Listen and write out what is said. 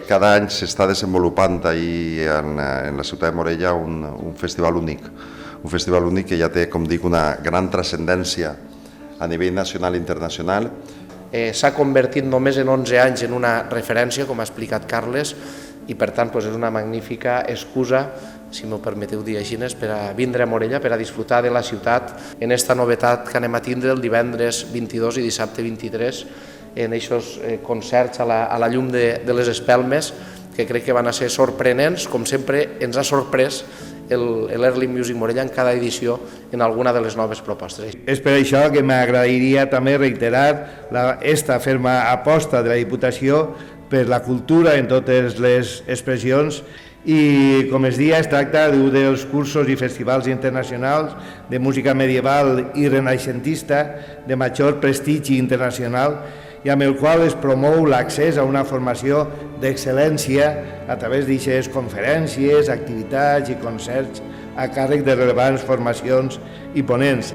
Cada any s'està desenvolupant ahir en la ciutat de Morella un festival únic. Un festival únic que ja té, com dic, una gran transcendència a nivell nacional i internacional. S'ha convertit només en 11 anys en una referència, com ha explicat Carles, i per tant és una magnífica excusa, si m'ho permeteu dir així, per a vindre a Morella, per a disfrutar de la ciutat en aquesta novetat que anem a tindre el divendres 22 i dissabte 23 en aquests concerts a la llum de les espelmes, que crec que van a ser sorprenents, com sempre ens ha sorprès l'Early Music Morella en cada edició en alguna de les noves propostes. És per això que m'agradaria també reiterar esta ferma aposta de la Diputació per la cultura en totes les expressions i, com es dia, es tracta d'un dels cursos i festivals internacionals de música medieval i renaixentista de major prestigi internacional i amb el qual es promou l'accés a una formació d'excel·lència a través d'aquestes conferències, activitats i concerts a càrrec de rellevants formacions i ponents.